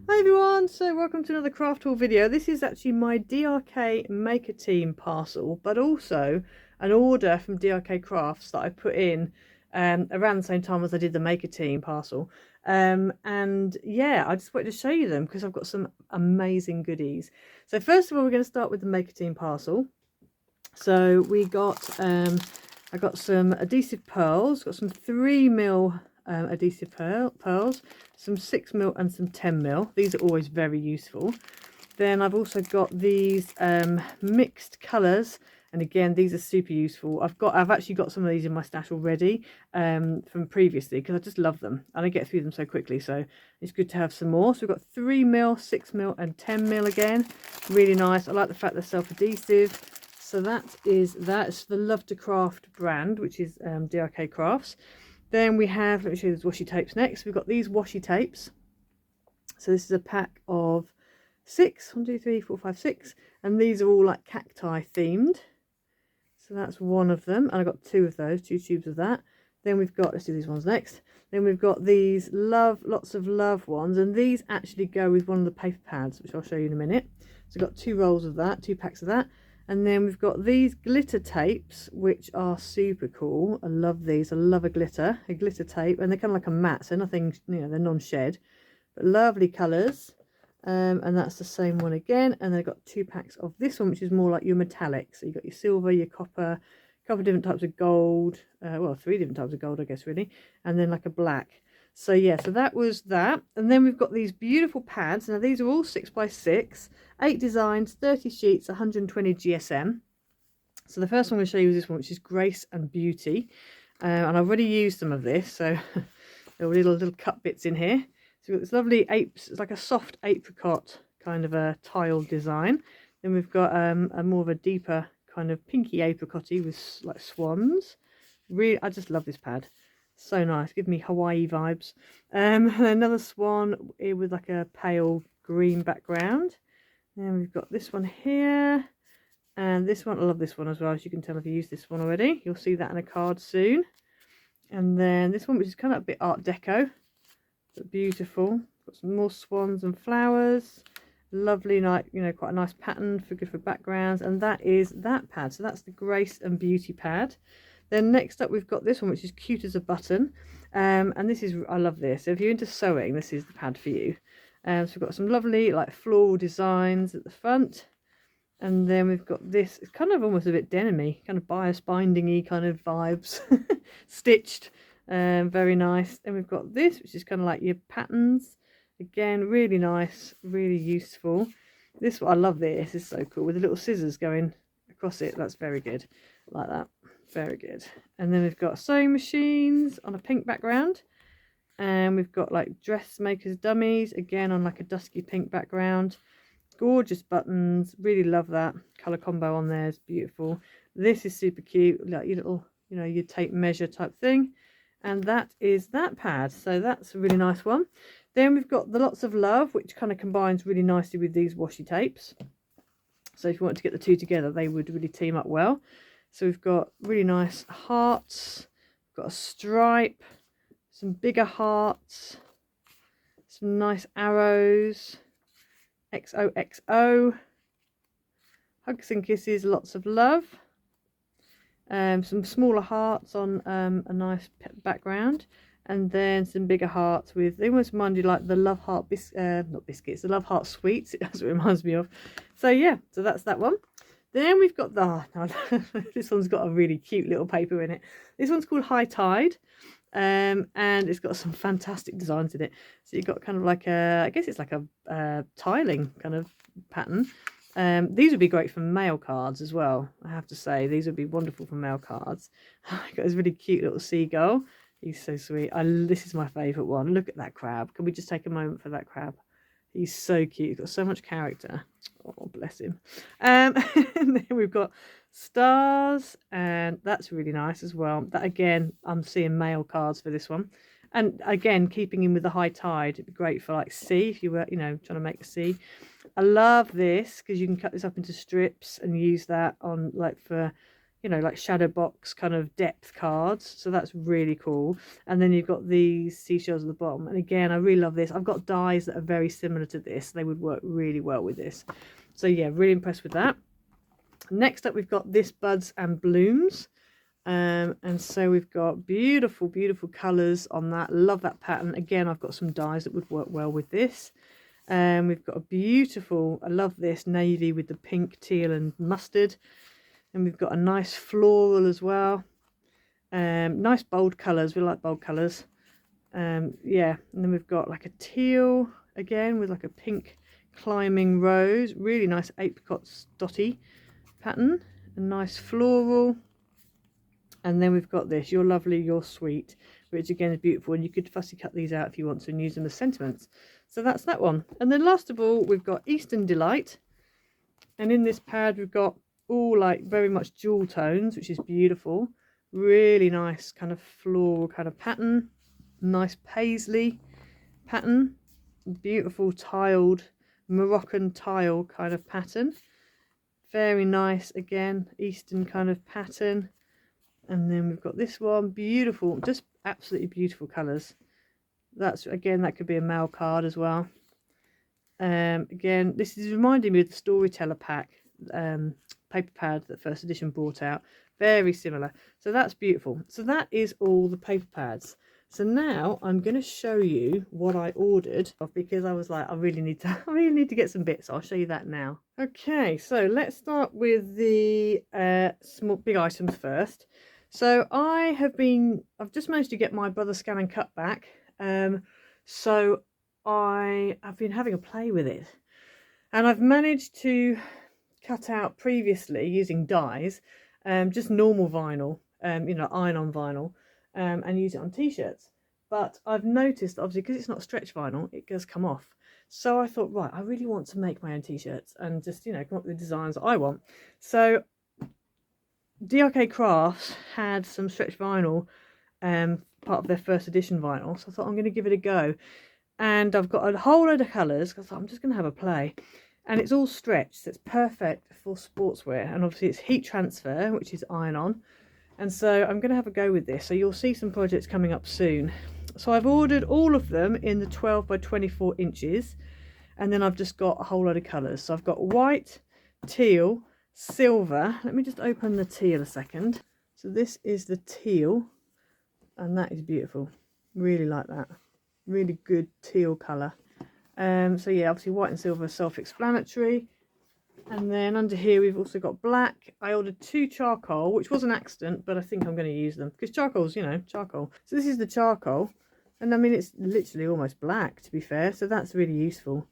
Hi everyone, so welcome to another craft haul video. This is actually my DRK Maker Team parcel, but also an order from DRK Crafts that I put in around the same time as I did the Maker Team parcel. And yeah, I just wanted to show you them because I've got some amazing goodies. So first of all, we're going to start with the Maker Team parcel. So we got, I got some adhesive pearls, got some 3mm adhesive pearls, some 6mm and some 10mm. These are always very useful. Then I've also got these mixed colours, and again these are super useful. I've actually got some of these in my stash already from previously because I just love them and I get through them so quickly, so it's good to have some more. So we've got 3mm, 6mm and 10mm again, really nice. I like the fact they're self-adhesive. So that is that. It's the Love to Craft brand, which is DRK Crafts. Then we have, let me show you those washi tapes next. We've got these washi tapes. So this is a pack of 6, 1, 2, 3, 4, 5, 6, and these are all like cacti themed. So that's one of them, and I got 2 of those, 2 tubes of that. Then we've got, let's do these ones next. Then we've got these lots of love ones, and these actually go with one of the paper pads, which I'll show you in a minute. So I've got 2 rolls of that, 2 packs of that. And then we've got these glitter tapes, which are super cool. I love these. I love a glitter tape, and they're kind of like a matte, so nothing, you know, they're non-shed, but lovely colours. And that's the same one again. And they've got 2 packs of this one, which is more like your metallic. So you've got your silver, your copper, a couple of different types of gold, well, 3 different types of gold, I guess, really, and then like a black. So yeah, so that was that. And then we've got these beautiful pads. Now these are all 6x6, 8 designs, 30 sheets, 120 GSM. So the first one I'm going to show you is this one, which is Grace and Beauty. And I've already used some of this, so there were little cut bits in here. So we've got this lovely apes, it's like a soft apricot kind of a tile design. Then we've got a more of a deeper kind of pinky apricotty with like swans. Really, I just love this pad. So nice, give me Hawaii vibes. Another swan with like a pale green background. Then we've got this one here, and this one. I love this one as well. As you can tell, if you used this one already, you'll see that in a card soon. And then this one, which is kind of a bit art deco, but beautiful. Got some more swans and flowers. Lovely, night, you know, quite a nice pattern for good for backgrounds. And that is that pad. So that's the Grace and Beauty pad. Then next up we've got this one, which is cute as a button, and this is, I love this. So if you're into sewing, this is the pad for you. So we've got some lovely like floral designs at the front, and then we've got this. It's kind of almost a bit denim-y, kind of bias binding-y kind of vibes, stitched, very nice. Then we've got this, which is kind of like your patterns. Again, really nice, really useful. This, I love this. It's so cool with the little scissors going across it. That's very good, like that. Very good. And then we've got sewing machines on a pink background, and we've got like dressmakers dummies again on like a dusky pink background. Gorgeous buttons, really love that color combo on there, is beautiful. This is super cute, like your little, you know, your tape measure type thing. And that is that pad, so that's a really nice one. Then we've got the Lots of Love, which kind of combines really nicely with these washi tapes. So if you want to get the two together, they would really team up well. So we've got really nice hearts, we've got a stripe, some bigger hearts, some nice arrows, XOXO, hugs and kisses, lots of love, some smaller hearts on a nice background, and then some bigger hearts with, they almost remind you like the Love Heart, not biscuits, the Love Heart sweets, that's what it reminds me of. So yeah, so that's that one. Then we've got the, this one's got a really cute little paper in it. This one's called High Tide, and it's got some fantastic designs in it. So you've got kind of like a, I guess it's like a tiling kind of pattern. These would be great for mail cards as well, I have to say. These would be wonderful for mail cards. I've got this really cute little seagull. He's so sweet. This is my favourite one. Look at that crab. Can we just take a moment for that crab? He's so cute. He's got so much character. Oh, bless him. And then we've got stars, and that's really nice as well. That again, I'm seeing mail cards for this one. And again, keeping in with the high tide, it'd be great for like sea, if you were, you know, trying to make a sea. I love this because you can cut this up into strips and use that on like for, you know, like shadow box kind of depth cards. So that's really cool. And then you've got these seashells at the bottom. And again, I really love this. I've got dies that are very similar to this. They would work really well with this. So yeah, really impressed with that. Next up, we've got this Buds and Blooms. And so we've got beautiful, beautiful colours on that. Love that pattern. Again, I've got some dies that would work well with this. We've got a beautiful, I love this navy with the pink, teal and mustard. And we've got a nice floral as well. Nice bold colours. We like bold colours. Yeah, and then we've got like a teal again with like a pink climbing rose. Really nice apricot dotty pattern. A nice floral. And then we've got this, You're Lovely, You're Sweet, which again is beautiful. And you could fussy cut these out if you want to and use them as sentiments. So that's that one. And then last of all, we've got Eastern Delight. And in this pad, we've got all like very much jewel tones, which is beautiful. Really nice kind of floral kind of pattern. Nice paisley pattern. Beautiful tiled, Moroccan tile kind of pattern. Very nice, again, Eastern kind of pattern. And then we've got this one, beautiful, just absolutely beautiful colours. That's, again, that could be a mail card as well. Again, this is reminding me of the Storyteller pack paper pad that First Edition brought out. Very similar. So that's beautiful. So that is all the paper pads. So now I'm going to show you what I ordered, because I was like, I really need to get some bits. I'll show you that now. Okay, so let's start with the big items first. So I've just managed to get my Brother Scan and Cut back. So I've been having a play with it, and I've managed to cut out previously using dies, just normal vinyl, you know, iron-on vinyl, and use it on t-shirts. But I've noticed, obviously, because it's not stretch vinyl, it does come off. So I thought, right, I really want to make my own t-shirts and just, you know, come up with the designs I want. So DRK Crafts had some stretch vinyl, part of their first edition vinyl. So I thought, I'm going to give it a go. And I've got a whole load of colours, because I'm just going to have a play. And it's all stretched, so it's perfect for sportswear. And obviously it's heat transfer, which is iron on. And so I'm going to have a go with this. So you'll see some projects coming up soon. So I've ordered all of them in the 12 by 24 inches. And then I've just got a whole load of colours. So I've got white, teal, silver. Let me just open the teal a second. So this is the teal. And that is beautiful. Really like that. Really good teal colour. So yeah, obviously white and silver are self-explanatory. And then under here we've also got black. I ordered 2 charcoal, which was an accident, but I think I'm going to use them because charcoal's, you know, charcoal. So this is the charcoal, and I mean it's literally almost black, to be fair. So that's really useful,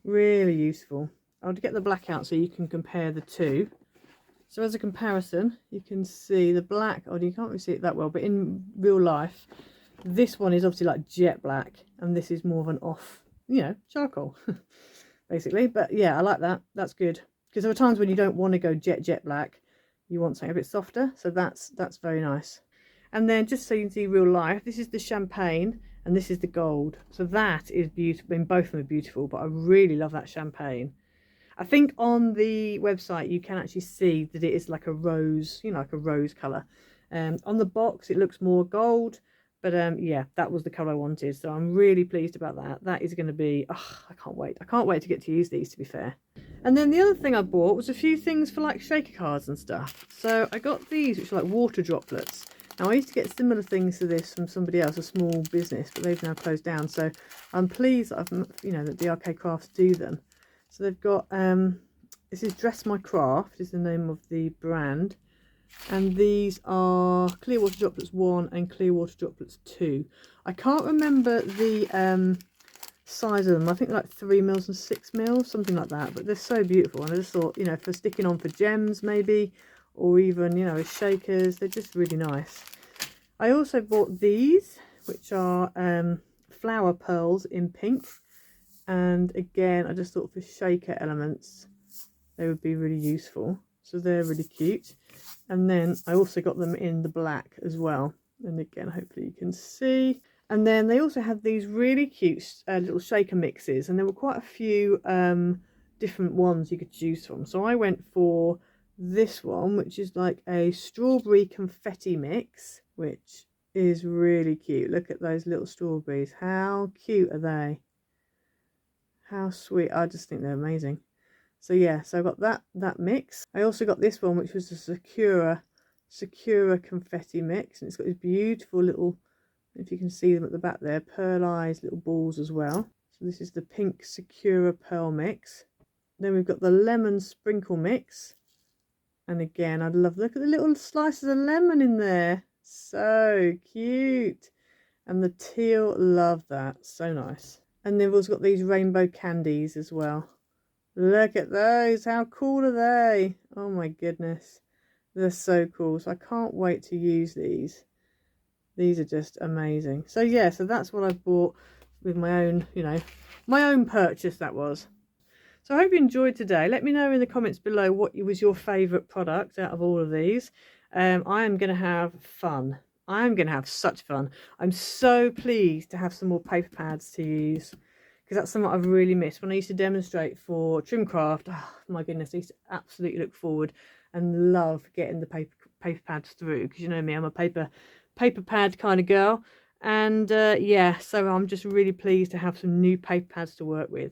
really useful. I'll get the black out so you can compare the two. So as a comparison, you can see the black. Oh, you can't really see it that well, but in real life, this one is obviously like jet black, and this is more of an off, you know, charcoal. Basically. But yeah, I like that. That's good, because there are times when you don't want to go jet black, you want something a bit softer. So that's very nice. And then just so you can see real life, this is the champagne and this is the gold. So that is beautiful. I mean, both of them are beautiful, but I really love that champagne. I think on the website you can actually see that it is like a rose, you know, like a rose colour. On the box it looks more gold. But yeah, that was the colour I wanted. So I'm really pleased about that. That is going to be, oh, I can't wait. I can't wait to get to use these, to be fair. And then the other thing I bought was a few things for like shaker cards and stuff. So I got these, which are like water droplets. Now I used to get similar things to this from somebody else, a small business, but they've now closed down. So I'm pleased that that DRK Crafts do them. So they've got, this is Dress My Craft, is the name of the brand. And these are clear water droplets 1 and clear water droplets 2. I can't remember the size of them. I think like 3mm and 6mm, something like that. But they're so beautiful, and I just thought, you know, for sticking on for gems maybe, or even, you know, as shakers, they're just really nice. I also bought these, which are flower pearls in pink. And again, I just thought for shaker elements, they would be really useful. So they're really cute. And then I also got them in the black as well. And again, hopefully you can see. And then they also had these really cute little shaker mixes. And there were quite a few different ones you could choose from. So I went for this one, which is like a strawberry confetti mix, which is really cute. Look at those little strawberries. How cute are they? How sweet. I just think they're amazing. So yeah, so I got that mix. I also got this one, which was a Sakura confetti mix, and it's got these beautiful little, if you can see them at the back there, pearlized little balls as well. So this is the pink Sakura pearl mix. Then we've got the lemon sprinkle mix, and again, I'd love, look at the little slices of lemon in there, so cute. And the teal, love that, so nice. And they've also got these rainbow candies as well. Look at those, how cool are they? Oh my goodness, they're so cool. So I can't wait to use these. These are just amazing. So yeah, so that's what I bought with my own, you know, my own purchase that was. So I hope you enjoyed today. Let me know in the comments below what was your favourite product out of all of these. I am going to have fun. I am going to have such fun. I'm so pleased to have some more paper pads to use, because that's something I've really missed. When I used to demonstrate for Trimcraft, oh my goodness, I used to absolutely look forward and love getting the paper pads through, because you know me, I'm a paper pad kind of girl. And yeah, so I'm just really pleased to have some new paper pads to work with.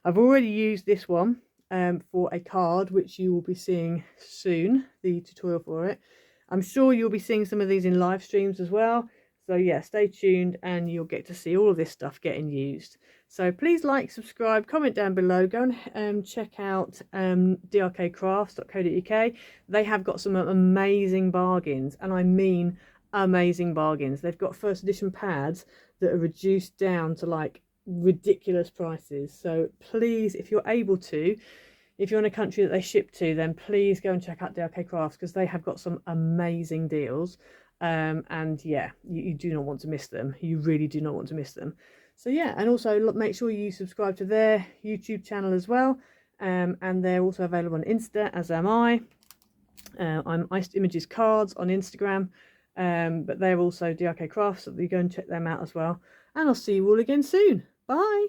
I've already used this one for a card, which you will be seeing soon, the tutorial for it. I'm sure you'll be seeing some of these in live streams as well. So yeah, stay tuned and you'll get to see all of this stuff getting used. So please like, subscribe, comment down below. Go and check out drkcrafts.co.uk. They have got some amazing bargains, and I mean amazing bargains. They've got first edition pads that are reduced down to like ridiculous prices. So please, if you're able to, if you're in a country that they ship to, then please go and check out DRK Crafts, because they have got some amazing deals. And yeah, you do not want to miss them. You really do not want to miss them. So yeah, and also make sure you subscribe to their YouTube channel as well. And they're also available on Insta, as am I. I'm Iced Images Cards on Instagram. But they're also DRK Crafts, so you go and check them out as well. And I'll see you all again soon. Bye.